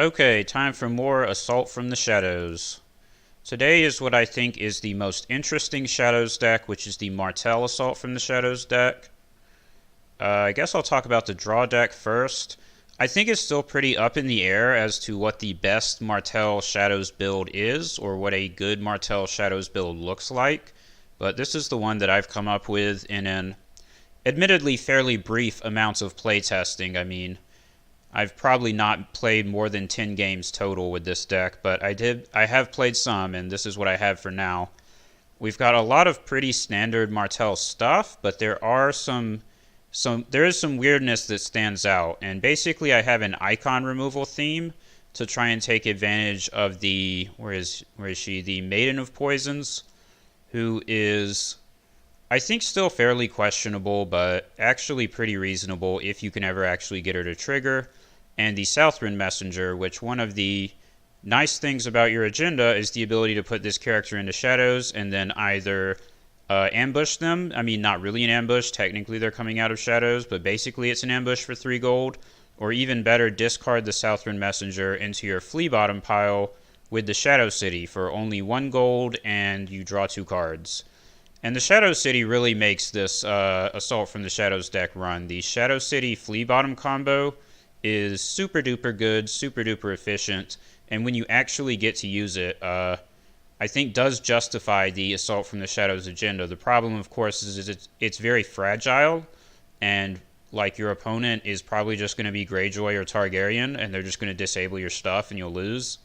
Okay, time for more Assault from the Shadows. Today is what I think is the most interesting Shadows deck, which is the Martell Assault from the Shadows deck. I guess I'll talk about the draw deck first. I think it's still pretty up in the air as to what the best Martell Shadows build is, or what a good Martell Shadows build looks like. But this is the one that I've come up with in an admittedly fairly brief amounts of playtesting. I mean, I've probably not played more than 10 games total with this deck, but I have played some, and this is what I have for now. We've got a lot of pretty standard Martell stuff, but there is some weirdness that stands out. And basically I have an icon removal theme to try and take advantage of the where is she? The Maiden of Poisons, who is I think still fairly questionable, but actually pretty reasonable if you can ever actually get her to trigger. And the Southwind Messenger, which one of the nice things about your agenda is the ability to put this character into shadows and then either ambush them. I mean, not really an ambush. Technically, they're coming out of shadows, but basically it's an ambush for 3 gold. Or even better, discard the Southwind Messenger into your Flea Bottom pile with the Shadow City for only 1 gold, and you draw 2 cards. And the Shadow City really makes this Assault from the Shadows deck run. The Shadow City Flea Bottom combo is super duper good, super duper efficient, and when you actually get to use it, I think does justify the Assault from the Shadows agenda. The problem, of course, is it's very fragile, and like your opponent is probably just going to be Greyjoy or Targaryen, and they're just going to disable your stuff and you'll lose.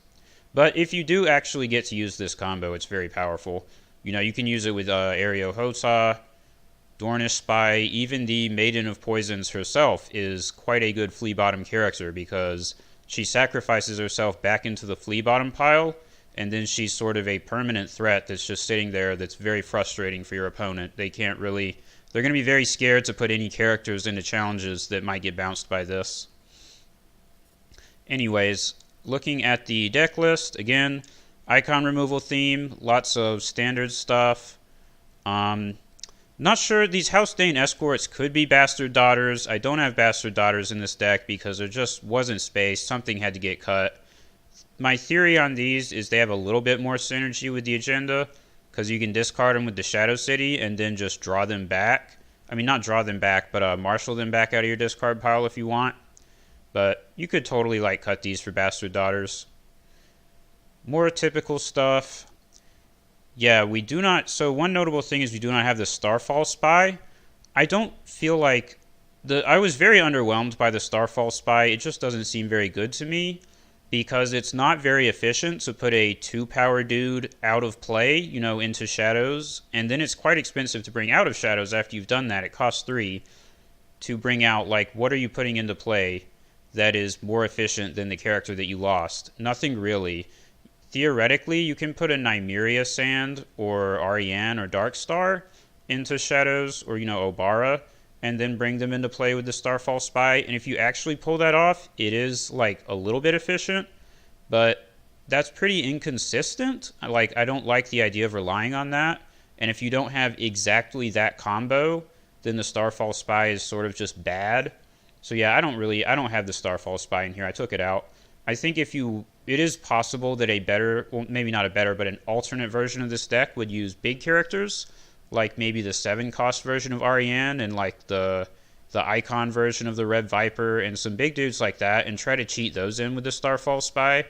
But if you do actually get to use this combo, it's very powerful. You know, you can use it with Ario Hota, Dornish Spy, even the Maiden of Poisons herself is quite a good Flea Bottom character because she sacrifices herself back into the Flea Bottom pile, and then she's sort of a permanent threat that's just sitting there that's very frustrating for your opponent. They're going to be very scared to put any characters into challenges that might get bounced by this. Anyways, looking at the deck list, again, icon removal theme, lots of standard stuff. Not sure, these House Dane Escorts could be Bastard Daughters. I don't have Bastard Daughters in this deck because there just wasn't space. Something had to get cut. My theory on these is they have a little bit more synergy with the agenda because you can discard them with the Shadow City and then just draw them back. I mean, not draw them back, but marshal them back out of your discard pile if you want. But you could totally like cut these for Bastard Daughters. More typical stuff. Yeah, we do not... So one notable thing is we do not have the Starfall Spy. I don't feel like... I was very underwhelmed by the Starfall Spy. It just doesn't seem very good to me because it's not very efficient to put a 2-power dude out of play, you know, into shadows. And then it's quite expensive to bring out of shadows after you've done that. It costs 3 to bring out, like, what are you putting into play that is more efficient than the character that you lost? Nothing really. Theoretically, you can put a Nymeria Sand or Ariane or Darkstar into Shadows or, you know, Obara and then bring them into play with the Starfall Spy. And if you actually pull that off, it is, like, a little bit efficient, but that's pretty inconsistent. Like, I don't like the idea of relying on that. And if you don't have exactly that combo, then the Starfall Spy is sort of just bad. So yeah, I don't have the Starfall Spy in here. I took it out. I think it is possible that a better, well, maybe not a better, but an alternate version of this deck would use big characters, like maybe the 7-cost version of Ariane and like the icon version of the Red Viper and some big dudes like that, and try to cheat those in with the Starfall Spy.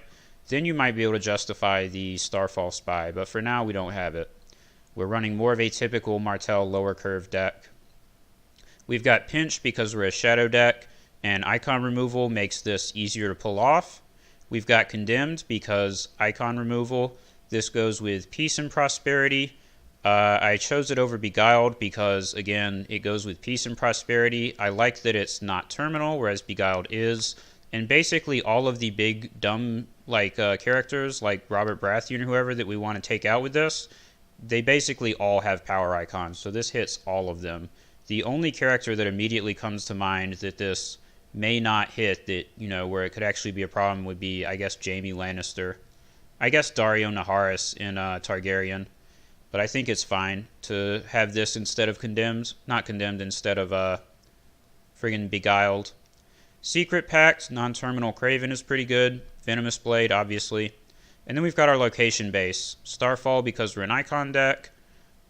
Then you might be able to justify the Starfall Spy, but for now we don't have it. We're running more of a typical Martell lower curve deck. We've got Pinch because we're a shadow deck, and icon removal makes this easier to pull off. We've got Condemned because icon removal. This goes with Peace and Prosperity. I chose it over Beguiled because, again, it goes with Peace and Prosperity. I like that it's not terminal, whereas Beguiled is. And basically all of the big, dumb characters, like Robert Baratheon or whoever, that we want to take out with this, they basically all have power icons. So this hits all of them. The only character that immediately comes to mind that this may not hit, that, you know, where it could actually be a problem, would be, I guess, Jaime Lannister. I guess Daario Naharis in Targaryen. But I think it's fine to have this instead of Condemned. Not Condemned, instead of friggin' Beguiled. Secret Pact, Non-Terminal Craven is pretty good. Venomous Blade, obviously. And then we've got our location base. Starfall because we're an Icon deck.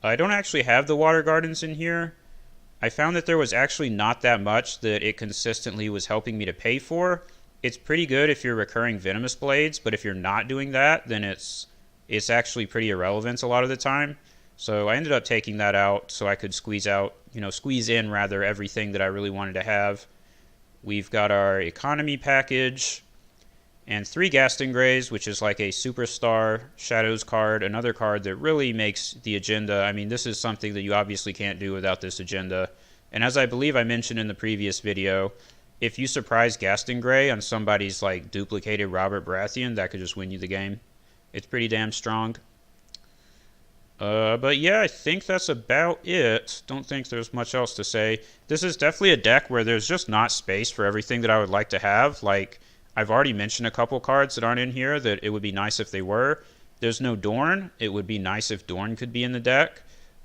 I don't actually have the Water Gardens in here. I found that there was actually not that much that it consistently was helping me to pay for. It's pretty good if you're recurring Venomous Blades, but if you're not doing that, then it's actually pretty irrelevant a lot of the time. So I ended up taking that out so I could squeeze in rather everything that I really wanted to have. We've got our economy package and 3 Gaston Greys, which is like a superstar Shadows card, another card that really makes the agenda. I mean, this is something that you obviously can't do without this agenda. And as I believe I mentioned in the previous video, if you surprise Gaston Grey on somebody's like duplicated Robert Baratheon, that could just win you the game. It's pretty damn strong. But yeah, I think that's about it. Don't think there's much else to say. This is definitely a deck where there's just not space for everything that I would like to have. Like, I've already mentioned a couple cards that aren't in here that it would be nice if they were. There's no Dorn. It would be nice if Dorn could be in the deck.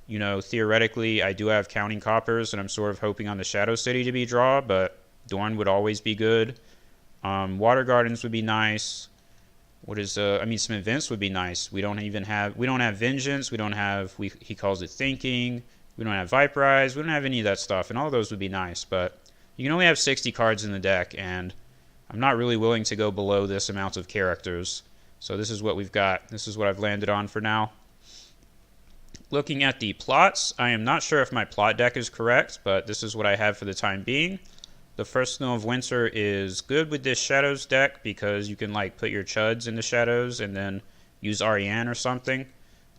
You know, theoretically, I do have Counting Coppers, and I'm sort of hoping on the Shadow City to be draw, but Dorn would always be good. Water Gardens would be nice. Some events would be nice. We don't have Vengeance. We don't have, he calls it Thinking. We don't have Viperize. We don't have any of that stuff, and all of those would be nice, but you can only have 60 cards in the deck, and I'm not really willing to go below this amount of characters. So this is what we've got. This is what I've landed on for now. Looking at the plots, I am not sure if my plot deck is correct, but this is what I have for the time being. The First Snow of Winter is good with this Shadows deck because you can like put your Chuds in the Shadows and then use Ariane or something.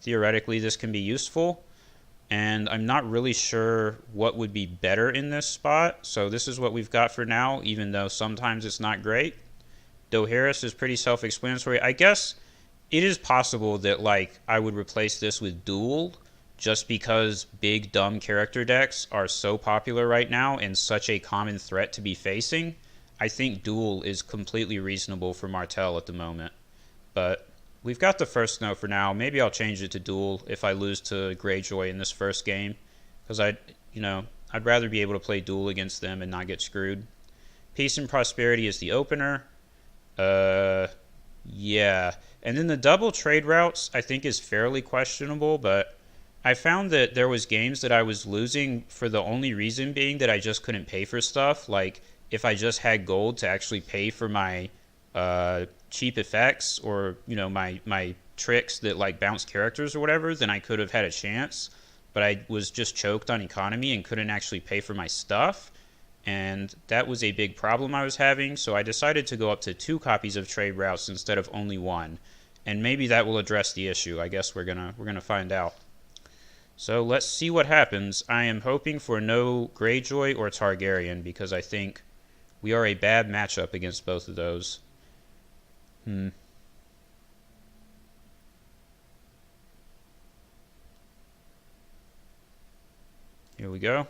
Theoretically, this can be useful. And I'm not really sure what would be better in this spot. So this is what we've got for now, even though sometimes it's not great. Dohaeris is pretty self-explanatory. I guess it is possible that like I would replace this with Duel, just because big dumb character decks are so popular right now and such a common threat to be facing. I think Duel is completely reasonable for Martell at the moment. But we've got the First Snow for now. Maybe I'll change it to Duel if I lose to Greyjoy in this first game, because I'd rather be able to play Duel against them and not get screwed. Peace and Prosperity is the opener. Yeah. And then the double trade routes I think is fairly questionable, but I found that there was games that I was losing for the only reason being that I just couldn't pay for stuff. Like, if I just had gold to actually pay for my cheap effects or, my tricks that, like, bounce characters or whatever, then I could have had a chance. But I was just choked on economy and couldn't actually pay for my stuff. And that was a big problem I was having, so I decided to go up to 2 copies of trade routes instead of only 1. And maybe that will address the issue. I guess we're gonna find out. So let's see what happens. I am hoping for no Greyjoy or Targaryen because I think we are a bad matchup against both of those. Here we go.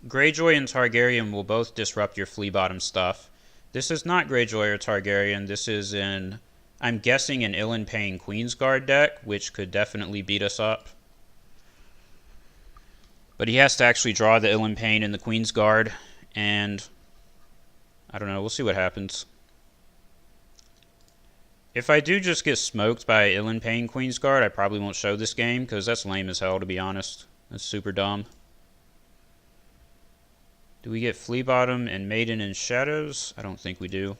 Greyjoy and Targaryen will both disrupt your flea bottom stuff. This is not Greyjoy or Targaryen. This is I'm guessing an Ilyn Payne Queensguard deck, which could definitely beat us up. But he has to actually draw the Ilyn Payne and the Queensguard, and I don't know, we'll see what happens. If I do just get smoked by Ilyn Payne Queensguard, I probably won't show this game, because that's lame as hell, to be honest. That's super dumb. Do we get Flea Bottom and Maiden in Shadows? I don't think we do.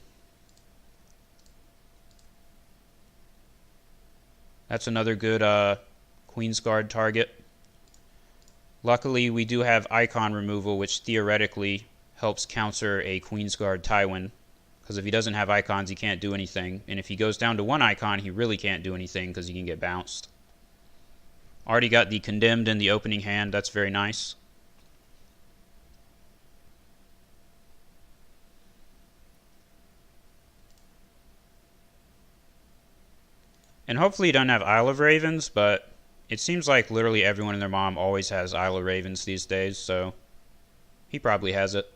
That's another good Queensguard target. Luckily, we do have Icon removal, which theoretically helps counter a Queensguard Tywin. Because if he doesn't have icons, he can't do anything. And if he goes down to 1 icon, he really can't do anything because he can get bounced. Already got the Condemned in the opening hand. That's very nice. And hopefully he doesn't have Isle of Ravens, but it seems like literally everyone and their mom always has Isle of Ravens these days, so he probably has it.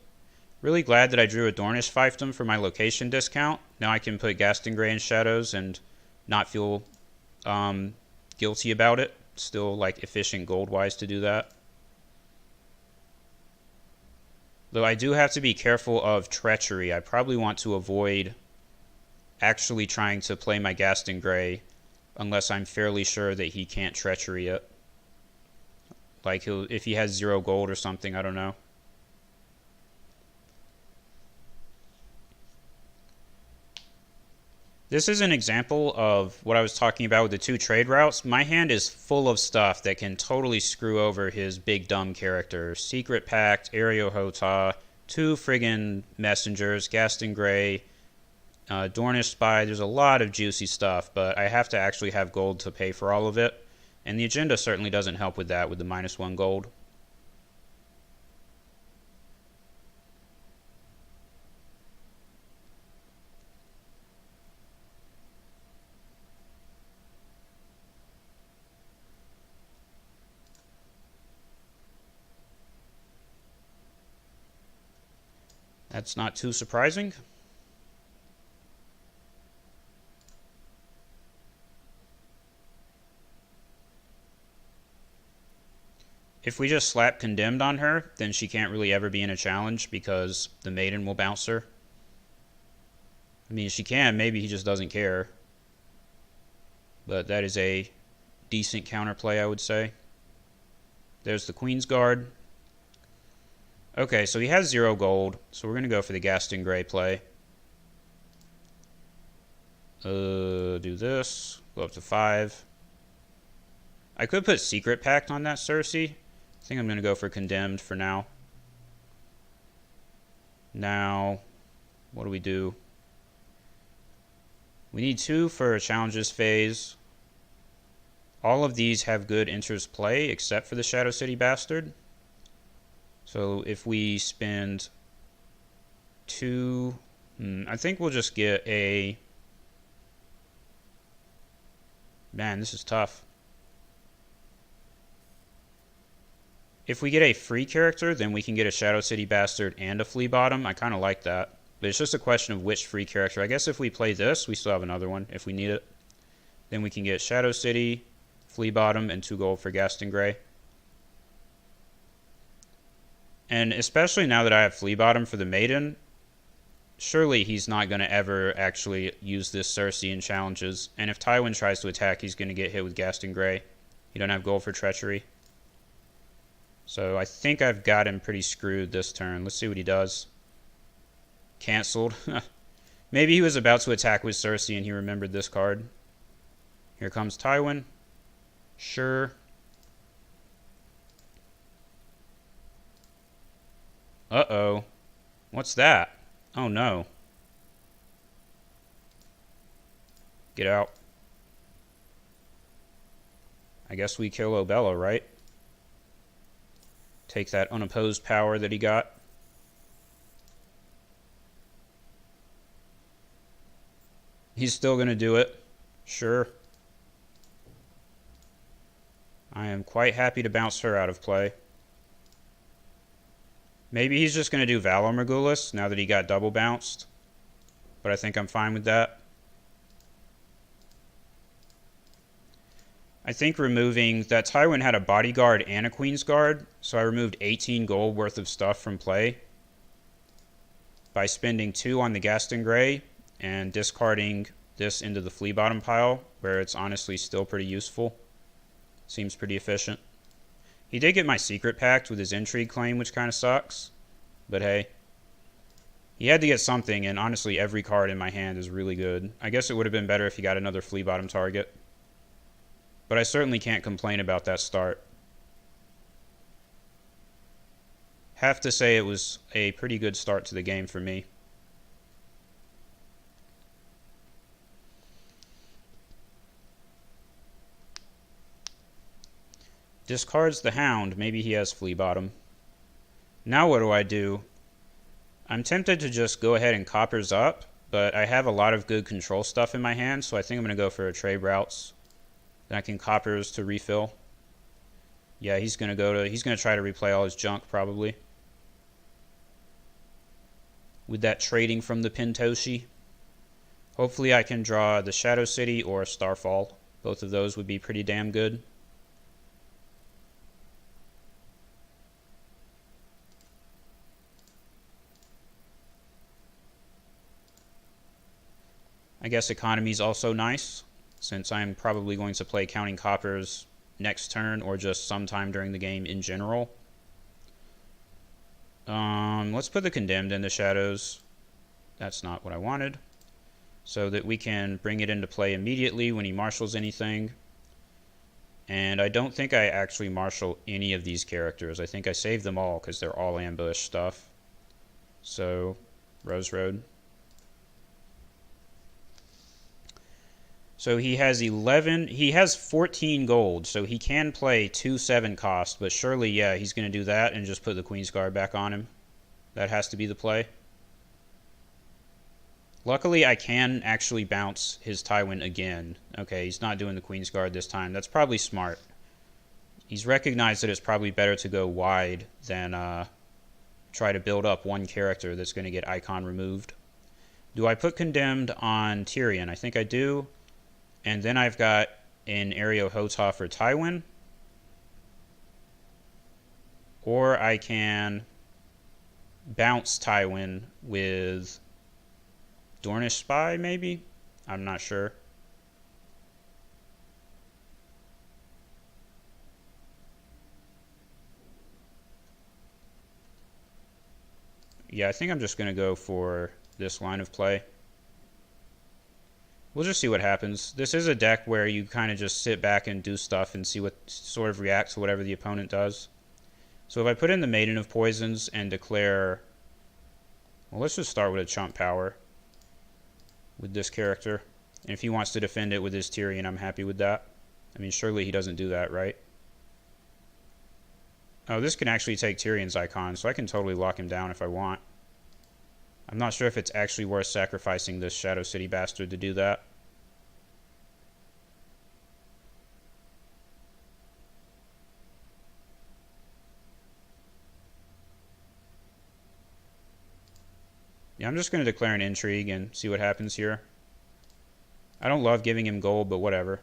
Really glad that I drew a Dornish fiefdom for my location discount. Now I can put Gaston Grey in Shadows and not feel guilty about it. Still like efficient gold-wise to do that. Though I do have to be careful of treachery. I probably want to avoid actually trying to play my Gaston Grey unless I'm fairly sure that he can't treachery it. Like if he has 0 gold or something, I don't know. This is an example of what I was talking about with the 2 trade routes. My hand is full of stuff that can totally screw over his big dumb character. Secret Pact, Aereo Hota, 2 friggin' messengers, Gaston Grey, Dornish Spy. There's a lot of juicy stuff, but I have to actually have gold to pay for all of it. And the agenda certainly doesn't help with that with the -1 gold. That's not too surprising. If we just slap Condemned on her, then she can't really ever be in a challenge because the Maiden will bounce her. I mean, she can. Maybe he just doesn't care. But that is a decent counterplay, I would say. There's the Queen's Guard. Okay, so he has 0 gold, so we're going to go for the Gaston Grey play. Do this. Go up to 5. I could put Secret Pact on that Cersei. I think I'm going to go for Condemned for now. Now, what do we do? We need 2 for a challenges phase. All of these have good interest play except for the Shadow City Bastard. So if we spend 2, I think we'll just get a... Man, this is tough. If we get a free character, then we can get a Shadow City Bastard and a Flea Bottom. I kind of like that. But it's just a question of which free character. I guess if we play this, we still have another one if we need it. Then we can get Shadow City, Flea Bottom, and 2 gold for Gaston Grey. And especially now that I have Flea Bottom for the Maiden, surely he's not going to ever actually use this Cersei in challenges. And if Tywin tries to attack, he's going to get hit with Gaston Grey. He don't have gold for treachery. So I think I've got him pretty screwed this turn. Let's see what he does. Cancelled. Maybe he was about to attack with Cersei and he remembered this card. Here comes Tywin. Sure. Uh-oh. What's that? Oh, no. Get out. I guess we kill Obella, right? Take that unopposed power that he got. He's still going to do it. Sure. I am quite happy to bounce her out of play. Maybe he's just going to do Valar Morghulis now that he got double bounced. But I think I'm fine with that. I think removing that Tywin had a bodyguard and a Queen's Guard, so I removed 18 gold worth of stuff from play by spending 2 on the Gaston Grey and discarding this into the Flea Bottom pile, where it's honestly still pretty useful. Seems pretty efficient. He did get my Secret Pact with his Intrigue claim, which kind of sucks. But hey. He had to get something, and honestly every card in my hand is really good. I guess it would have been better if he got another Flea Bottom target. But I certainly can't complain about that start. Have to say it was a pretty good start to the game for me. Discards the Hound. Maybe he has Flea Bottom. Now what do? I'm tempted to just go ahead and Coppers up, but I have a lot of good control stuff in my hand, so I think I'm going to go for a trade routes. Then I can Coppers to refill. Yeah, he's going to try to replay all his junk probably. With that trading from the Pintoshi. Hopefully I can draw the Shadow City or Starfall. Both of those would be pretty damn good. I guess economy is also nice, since I'm probably going to play Counting Coppers next turn or just sometime during the game in general. Let's put the Condemned in the shadows. That's not what I wanted. So that we can bring it into play immediately when he marshals anything. And I don't think I actually marshal any of these characters. I think I saved them all because they're all ambush stuff. So, Rose Road. So he has 14 gold, so he can play 2/7 cost, but surely, yeah, he's going to do that and just put the Queen's Guard back on him. That has to be the play. Luckily, I can actually bounce his Tywin again. Okay, he's not doing the Queen's Guard this time. That's probably smart. He's recognized that it's probably better to go wide than try to build up one character that's going to get icon removed. Do I put Condemned on Tyrion? I think I do. And then I've got an Aereo Hotah for Tywin. Or I can bounce Tywin with Dornish Spy, maybe? I'm not sure. Yeah, I think I'm just going to go for this line of play. We'll just see what happens. This is a deck where you kind of just sit back and do stuff and see what sort of reacts to whatever the opponent does. So if I put in the Maiden of Poisons and declare... Well, let's just start with a chump power with this character. And if he wants to defend it with his Tyrion, I'm happy with that. I mean, surely he doesn't do that, right? Oh, this can actually take Tyrion's icon, so I can totally lock him down if I want. I'm not sure if it's actually worth sacrificing this Shadow City bastard to do that. Yeah, I'm just going to declare an intrigue and see what happens here. I don't love giving him gold, but whatever.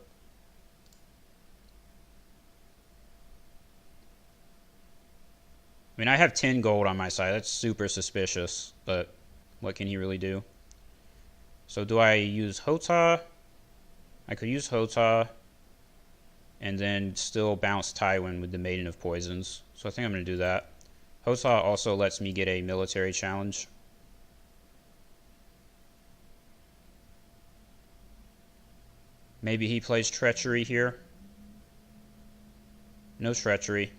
I mean, I have 10 gold on my side. That's super suspicious, but what can he really do? So do I use Hotah? I could use Hotah and then still bounce Tywin with the Maiden of Poisons. So I think I'm going to do that. Hotah also lets me get a military challenge. Maybe he plays Treachery here. No Treachery.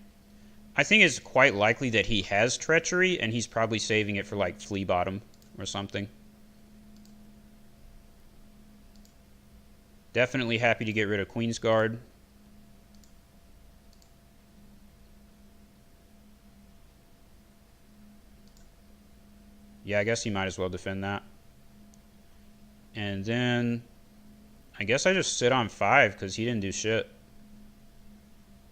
I think it's quite likely that he has Treachery, and he's probably saving it for, like, Flea Bottom or something. Definitely happy to get rid of Queen's Guard. Yeah, I guess he might as well defend that. And then I guess I just sit on 5 because he didn't do shit.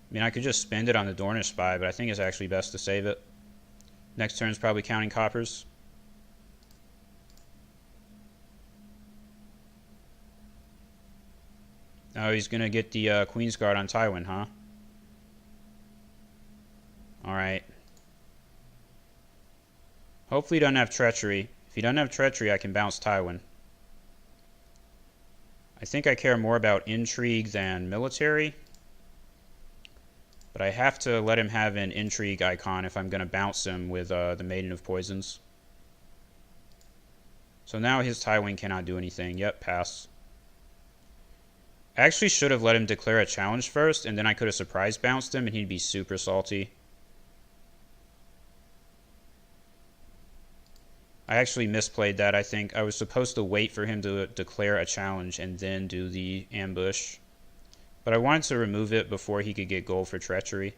I mean, I could just spend it on the Dornish Spy, but I think it's actually best to save it. Next turn's probably Counting Coppers. Oh, he's going to get the Queen's Guard on Tywin, huh? Alright. Hopefully he doesn't have Treachery. If he doesn't have Treachery, I can bounce Tywin. I think I care more about Intrigue than Military. But I have to let him have an Intrigue icon if I'm going to bounce him with the Maiden of Poisons. So now his Tywin cannot do anything. Yep, pass. I actually should have let him declare a challenge first, and then I could have surprise bounced him, and he'd be super salty. I actually misplayed that, I think. I was supposed to wait for him to declare a challenge and then do the ambush. But I wanted to remove it before he could get gold for Treachery.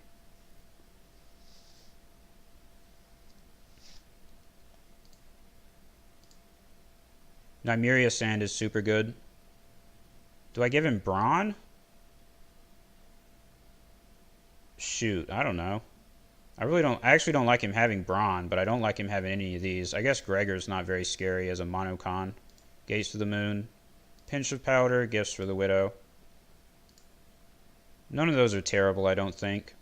Nymeria Sand is super good. Do I give him Brawn? Shoot, I don't know. I actually don't like him having Brawn, but I don't like him having any of these. I guess Gregor's not very scary as a monocon. Gates to the Moon. Pinch of Powder, Gifts for the Widow. None of those are terrible, I don't think.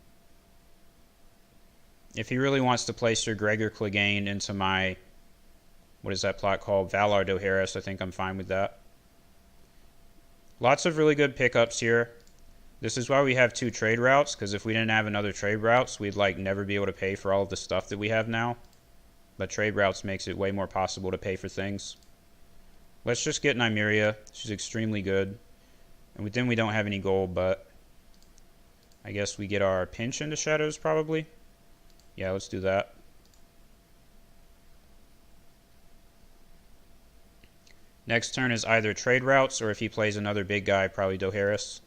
If he really wants to play Sir Gregor Clegane into my... What is that plot called? Valar Dohaeris, I think I'm fine with that. Lots of really good pickups here. This is why we have 2 trade routes, because if we didn't have another trade routes, we'd like never be able to pay for all of the stuff that we have now. But trade routes makes it way more possible to pay for things. Let's just get Nymeria. She's extremely good. And then we don't have any gold, but I guess we get our pinch into shadows probably. Yeah, let's do that. Next turn is either trade routes, or if he plays another big guy, probably Doharis.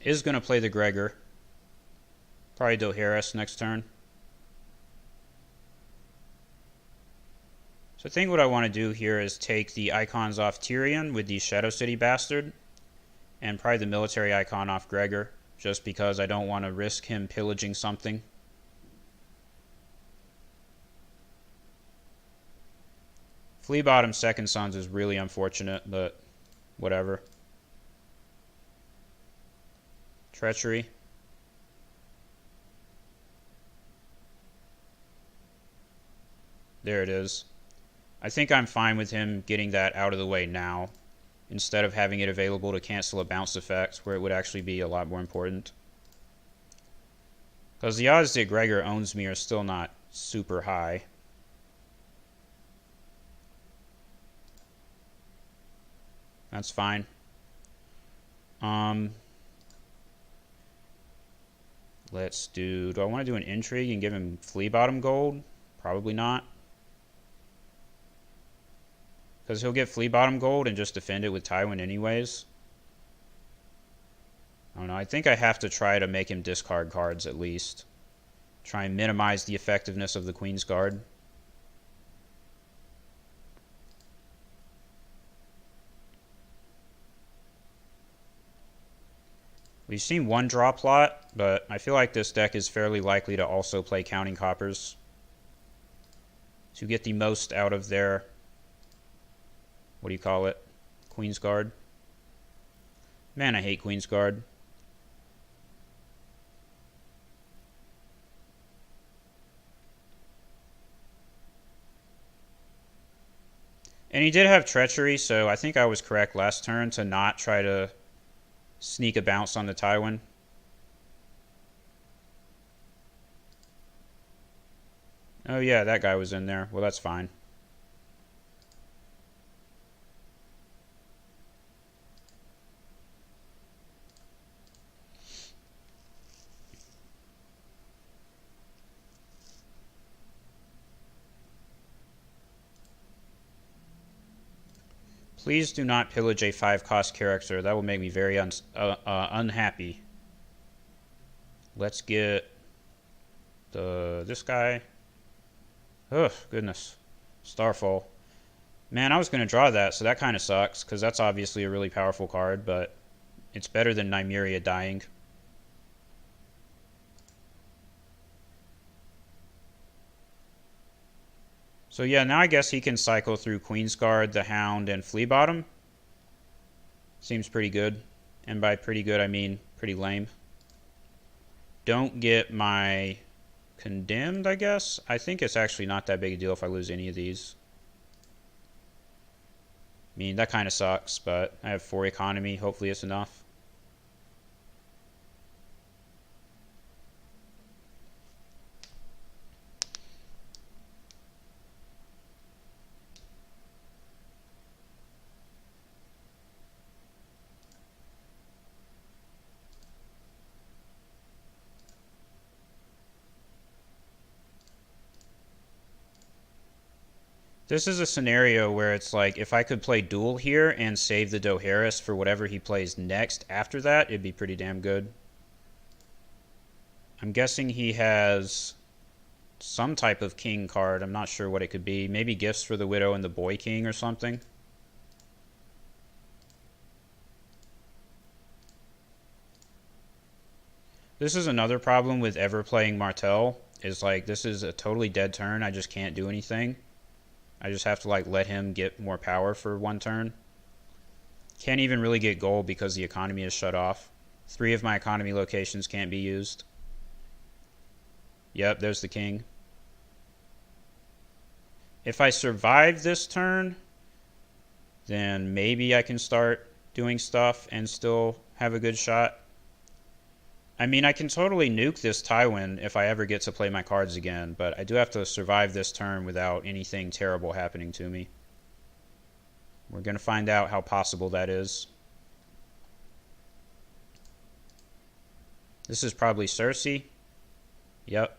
Is going to play the Gregor. Probably Doharis next turn. So I think what I want to do here is take the icons off Tyrion with the Shadow City Bastard, and probably the military icon off Gregor, just because I don't want to risk him pillaging something. Flea Bottom Second Sons is really unfortunate, but whatever. Treachery. There it is. I think I'm fine with him getting that out of the way now, instead of having it available to cancel a bounce effect, where it would actually be a lot more important. Because the odds that Gregor owns me are still not super high. That's fine. Let's do I want to do an intrigue and give him Flea Bottom gold? Probably not. Because he'll get Flea Bottom gold and just defend it with Tywin anyways. I don't know. I think I have to try to make him discard cards at least. Try and minimize the effectiveness of the Queen's Guard. We've seen one draw plot, but I feel like this deck is fairly likely to also play Counting Coppers to get the most out of their, what do you call it, Queen's Guard. Man, I hate Queen's Guard. And he did have Treachery, so I think I was correct last turn to not try to sneak a bounce on the Tywin. Oh yeah, that guy was in there. Well, that's fine. Please do not pillage a 5-cost character. That will make me very unhappy. Let's get this guy. Ugh, goodness. Starfall. Man, I was going to draw that, so that kind of sucks, because that's obviously a really powerful card, but it's better than Nymeria dying. So yeah, now I guess he can cycle through Queensguard, the Hound, and Flea Bottom. Seems pretty good. And by pretty good, I mean pretty lame. Don't get my Condemned, I guess. I think it's actually not that big a deal if I lose any of these. I mean, that kind of sucks, but I have 4 economy. Hopefully it's enough. This is a scenario where it's like, if I could play Duel here and save the Doharis for whatever he plays next after that, it'd be pretty damn good. I'm guessing he has some type of king card. I'm not sure what it could be. Maybe Gifts for the Widow and the Boy King or something. This is another problem with ever playing Martell, is like this is a totally dead turn. I just can't do anything. I just have to like let him get more power for one turn. Can't even really get gold because the economy is shut off. 3 of my economy locations can't be used. Yep, there's the king. If I survive this turn, then maybe I can start doing stuff and still have a good shot. I mean, I can totally nuke this Tywin if I ever get to play my cards again, but I do have to survive this turn without anything terrible happening to me. We're going to find out how possible that is. This is probably Cersei. Yep.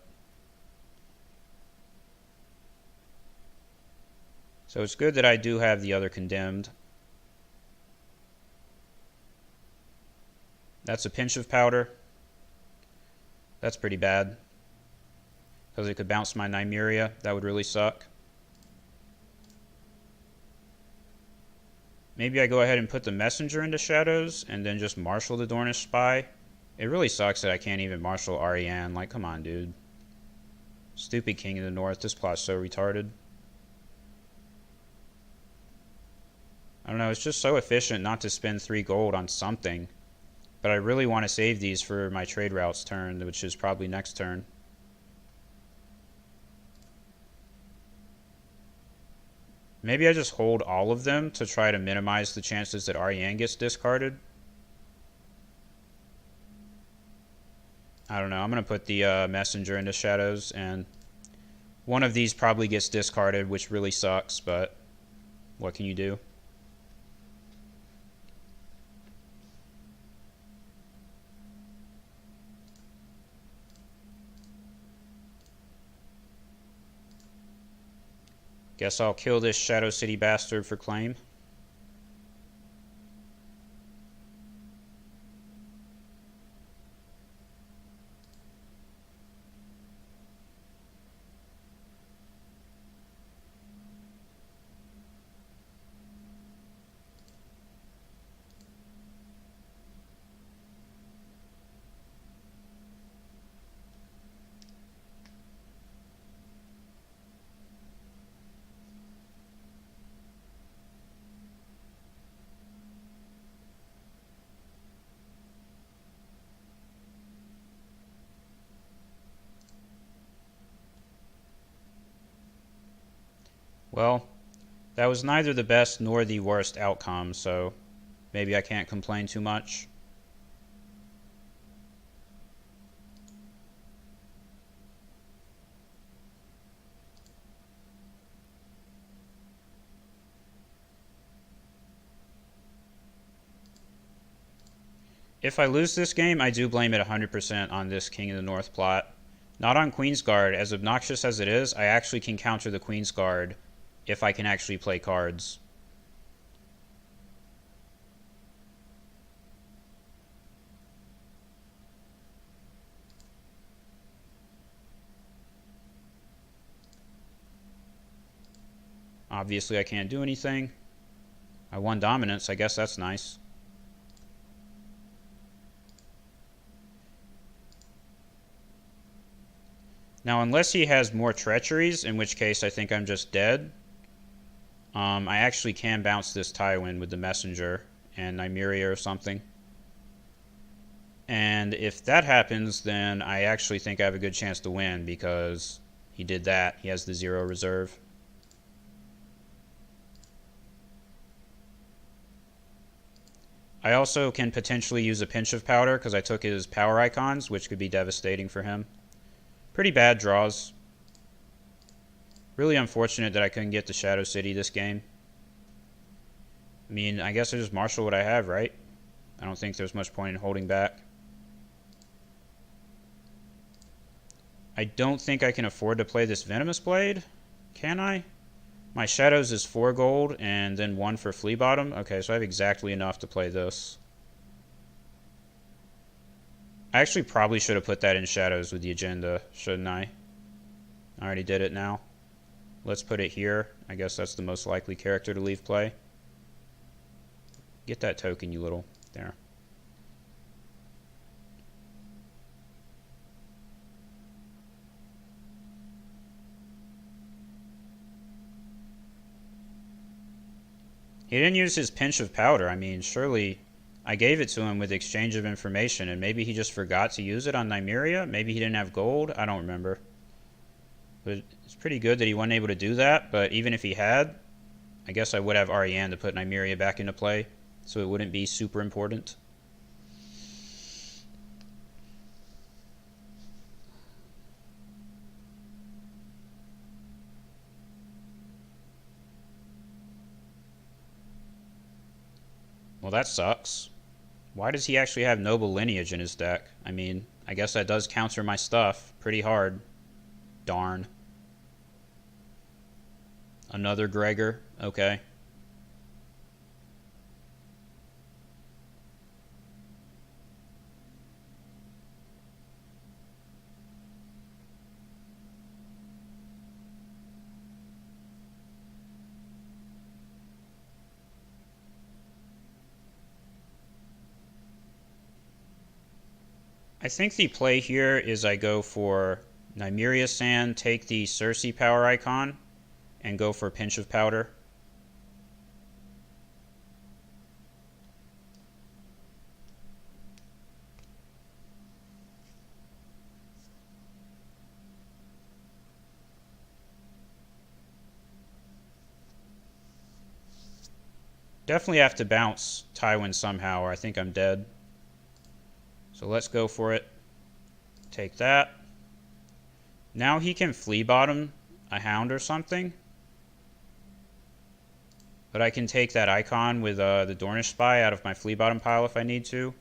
So it's good that I do have the other condemned. That's a pinch of powder. That's pretty bad. Because it could bounce my Nymeria. That would really suck. Maybe I go ahead and put the messenger into shadows and then just marshal the Dornish spy. It really sucks that I can't even marshal Arianne. Like, come on, dude. Stupid King of the North. This plot's so retarded. I don't know. It's just so efficient not to spend 3 gold on something. But I really want to save these for my trade routes turn, which is probably next turn. Maybe I just hold all of them to try to minimize the chances that Arianne gets discarded. I don't know. I'm going to put the messenger into shadows, and one of these probably gets discarded, which really sucks, but what can you do? Guess I'll kill this Shadow City bastard for claim. Well, that was neither the best nor the worst outcome, so maybe I can't complain too much. If I lose this game, I do blame it 100% on this King of the North plot. Not on Queensguard. As obnoxious as it is, I actually can counter the Queensguard if I can actually play cards. Obviously, I can't do anything. I won dominance. I guess that's nice. Now, unless he has more treacheries, in which case I think I'm just dead, I actually can bounce this Tywin with the messenger and Nymeria or something. And if that happens, then I actually think I have a good chance to win because he did that. He has the 0 reserve. I also can potentially use a pinch of powder because I took his power icons, which could be devastating for him. Pretty bad draws. Really unfortunate that I couldn't get to Shadow City this game. I mean, I guess I just marshal what I have, right? I don't think there's much point in holding back. I don't think I can afford to play this Venomous Blade. Can I? My Shadows is 4 gold and then 1 for Flea Bottom. Okay, so I have exactly enough to play this. I actually probably should have put that in Shadows with the agenda, shouldn't I? I already did it now. Let's put it here. I guess that's the most likely character to leave play. Get that token, you little... There. He didn't use his pinch of powder. I mean, surely I gave it to him with exchange of information, and maybe he just forgot to use it on Nymeria? Maybe he didn't have gold? I don't remember. But it's pretty good that he wasn't able to do that, but even if he had, I guess I would have Ariane to put Nymeria back into play, so it wouldn't be super important. Well, that sucks. Why does he actually have Noble Lineage in his deck? I mean, I guess that does counter my stuff pretty hard. Darn. Another Gregor. Okay. I think the play here is I go for Nymeria Sand, take the Cersei power icon, and go for Pinch of Powder. Definitely have to bounce Tywin somehow, or I think I'm dead. So let's go for it. Take that. Now he can flea bottom a hound or something. But I can take that icon with the Dornish Spy out of my flea bottom pile if I need to.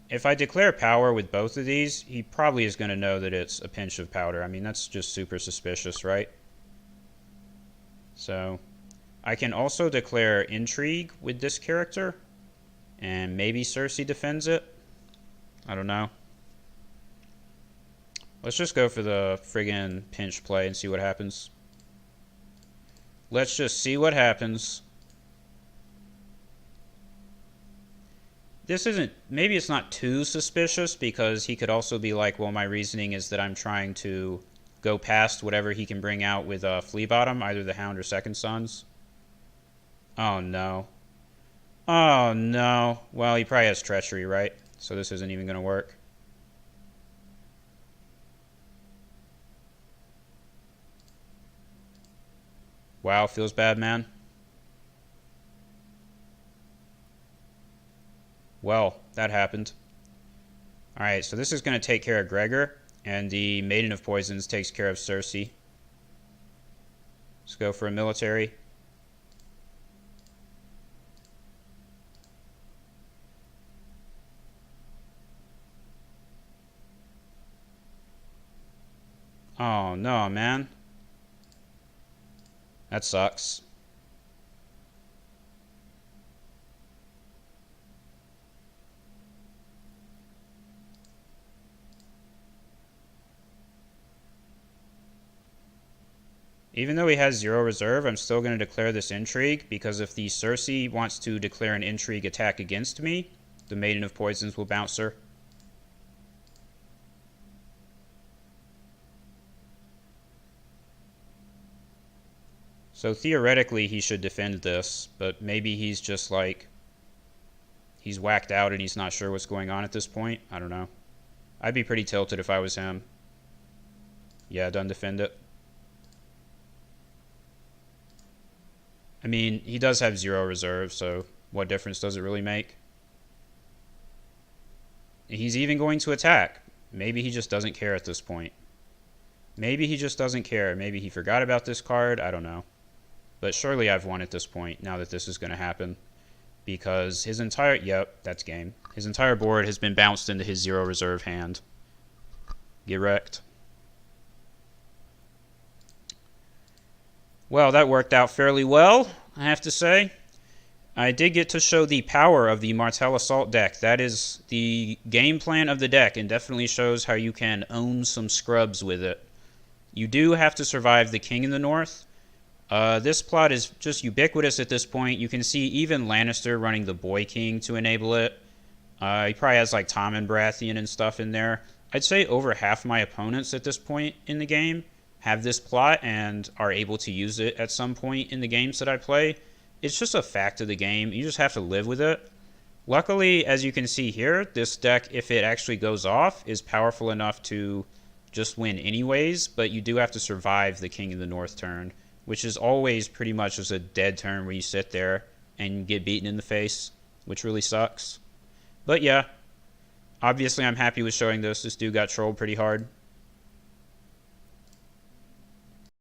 If I declare power with both of these, he probably is going to know that it's a pinch of powder. I mean, that's just super suspicious, right? So I can also declare intrigue with this character. And maybe Cersei defends it. I don't know. Let's just go for the friggin' pinch play and see what happens. Let's just see what happens. This isn't, maybe it's not too suspicious because he could also be like, well, my reasoning is that I'm trying to go past whatever he can bring out with Flea Bottom, either the Hound or Second Sons. Oh no. Oh no. Well, he probably has Treachery, right? So this isn't even going to work. Wow, feels bad, man. Well, that happened. Alright, so this is going to take care of Gregor, and the Maiden of Poisons takes care of Cersei. Let's go for a military. Oh no, man. That sucks. Even though he has 0 reserve, I'm still going to declare this intrigue, because if the Cersei wants to declare an intrigue attack against me, the Maiden of Poisons will bounce her. So theoretically he should defend this, but maybe he's just like, he's whacked out and he's not sure what's going on at this point. I don't know. I'd be pretty tilted if I was him. Yeah, done defend it. I mean, he does have 0 reserve, so what difference does it really make? He's even going to attack. Maybe he just doesn't care at this point. Maybe he just doesn't care. Maybe he forgot about this card. I don't know. But surely I've won at this point, now that this is going to happen. Because his entire... Yep, that's game. His entire board has been bounced into his 0 reserve hand. Get wrecked. Well, that worked out fairly well, I have to say. I did get to show the power of the Martell Assault deck. That is the game plan of the deck, and definitely shows how you can own some scrubs with it. You do have to survive the King in the North. This plot is just ubiquitous at this point. You can see even Lannister running the Boy King to enable it. He probably has like Tom and Baratheon and stuff in there. I'd say over half my opponents at this point in the game have this plot and are able to use it at some point in the games that I play. it's just a fact of the game. You just have to live with it. Luckily, as you can see here, this deck, if it actually goes off, is powerful enough to just win anyways, but you do have to survive the King of the North turn, which is always pretty much just a dead turn where you sit there and get beaten in the face, which really sucks. But yeah, obviously I'm happy with showing this. This dude got trolled pretty hard.